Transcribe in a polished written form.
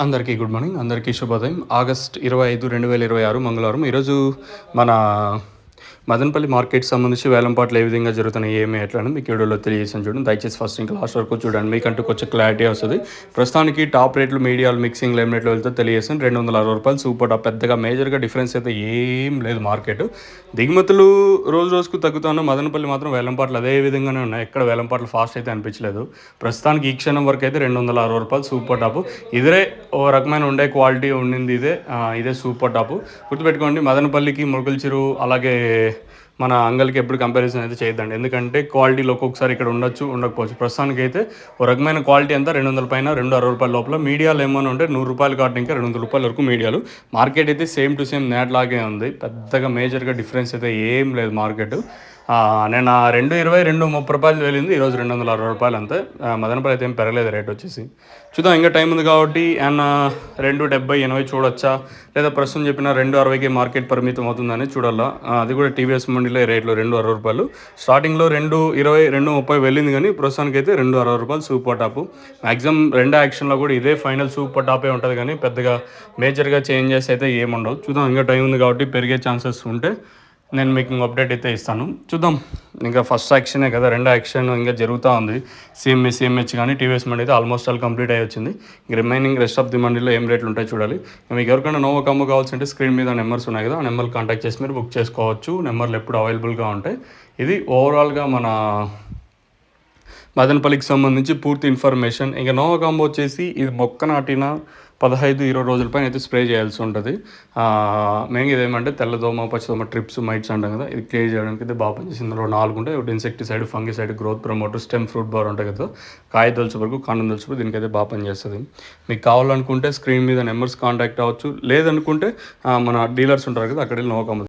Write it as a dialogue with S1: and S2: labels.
S1: అందరికీ good morning. అందరికీ శుభోదయం. ఆగస్ట్ 25, 2026 మంగళవారం. ఈరోజు మన మదనపల్లి మార్కెట్కి సంబంధించి వేలంపాట్లు ఏ విధంగా జరుగుతున్నాయి, ఏమి ఎట్లా అని మీకు వీడియోలో తెలియజేసాను. చూడండి, దయచేసి ఫస్ట్ ఇంకా లాస్ట్ వరకు చూడండి, మీకంటూ కొంచెం క్లారిటీ వస్తుంది. ప్రస్తుతానికి టాప్ రేట్లు మీడియాలు మిక్సింగ్ లైమ్ రేట్లో వెళ్తే తెలియజేసాను. 260 రూపాయలు సూపర్ టాప్. పెద్దగా మేజర్గా డిఫరెన్స్ అయితే ఏం లేదు. మార్కెట్ దిగుమతులు రోజు రోజుకు తగ్గుతున్న మదనపల్లి మాత్రం వేలంపాట్లు అదే విధంగానే ఉన్నాయి. ఎక్కడ వేలంపాట్లు ఫాస్ట్ అయితే అనిపించలేదు. ప్రస్తుతానికి ఈ క్షణం వరకు అయితే 260 రూపాయలు సూపర్ టాప్. ఇదే ఓ రకమైన ఉండే క్వాలిటీ ఉండింది. ఇదే సూపర్ టాప్. గుర్తుపెట్టుకోండి, మదనపల్లికి మురుగుల చెరువు అలాగే మన అంగల్కి ఎప్పుడు కంపారిజన్ అయితే చేయొద్దండి. ఎందుకంటే క్వాలిటీలో ఒక్కొక్కసారి ఇక్కడ ఉండొచ్చు, ఉండకపోవచ్చు. ప్రస్తుతానికి అయితే ఒక రకమైన క్వాలిటీ అంతా 200 పైన, 260 రూపాయల లోపల. మీడియాలు ఏమైనా ఉంటే 100 రూపాయలు కావడం ఇంకా 200 రూపాయల వరకు మీడియాలు. మార్కెట్ అయితే సేమ్ టు సేమ్ నేట్ లాగే ఉంది. పెద్దగా మేజర్గా డిఫరెన్స్ అయితే ఏం లేదు మార్కెట్. నేను 220, 230 రూపాయలు వెళ్ళింది. ఈరోజు 260 రూపాయలు అంతే. మదనపల్లి అయితే ఏం పెరగలేదు రేట్ వచ్చేసి. చూద్దాం, ఇంకా టైం ఉంది కాబట్టి ఏమన్నా 270, 80 చూడొచ్చా, లేదా ప్రస్తుతం చెప్పిన 260కి మార్కెట్ పరిమితం అవుతుందని చూడాలా. అది కూడా టీవీఎస్ మండీలో రేట్లు 260 రూపాయలు. స్టార్టింగ్లో 220, 230 వెళ్ళింది, కానీ ప్రస్తుతానికి అయితే 260 రూపాయలు సూపర్ టాప్. మ్యాక్సిమం రెండు యాక్షన్లో కూడా ఇదే ఫైనల్ సూపర్ టాపే ఉంటుంది, కానీ పెద్దగా మేజర్గా చేంజెస్ అయితే ఏముండవు. చూద్దాం, ఇంకా టైం ఉంది కాబట్టి పెరిగే ఛాన్సెస్ ఉంటే నేను మీకు అప్డేట్ అయితే ఇస్తాను. చూద్దాం, ఇంకా ఫస్ట్ యాక్షనే కదా, రెండో యాక్షన్ ఇంకా జరుగుతూ ఉంది. సిఎంహెచ్ కానీ టీవీఎస్ మండీ అయితే ఆల్మోస్ట్ ఆల్ కంప్లీట్ అయ్యి వచ్చింది. ఇంక రిమైనింగ్ రెస్ట్ ఆఫ్ ది మండీలో ఏం రేట్లు ఉంటాయి చూడాలి. మీకు ఎవరికైనా నోవో కాంబో కావాల్సింటే స్క్రీన్ మీద నెంబర్స్ ఉన్నాయి కదా, ఆ నెంబర్ కాంటాక్ట్ చేసి మీరు బుక్ చేసుకోవచ్చు. నెంబర్లు ఎప్పుడు అవైలబుల్గా ఉంటాయి. ఇది ఓవరాల్గా మన మదనపల్లికి సంబంధించి పూర్తి ఇన్ఫర్మేషన్. ఇంకా నోవో కాంబో వచ్చేసి ఇది మొక్క నాటిన 15-20 రోజుల పైన అయితే స్ప్రే చేయాల్సి ఉంటుంది. మెయిన్గా ఇదేమంటే తెల్లదోమ, పచ్చదోమ, ట్రిప్స్, మైట్స్ అంటాం కదా, ఇది క్లియర్ చేయడానికి అయితే బాగా పనిచేసింది. ఇందులో 4 ఉంటాయి. ఒకటి insecticide, fungicide, growth promoter, stem fruit bar ఉంటాయి కదా, కాయ దొలుచు వరకు, కాండం దొలుచు వరకు దీనికైతే బాగా పనిచేస్తుంది. మీకు కావాలనుకుంటే స్క్రీన్ మీద నెంబర్స్ కాంటాక్ట్ అవ్వచ్చు. లేదనుకుంటే మన డీలర్స్ ఉంటారు కదా, అక్కడ నోవో కాంబో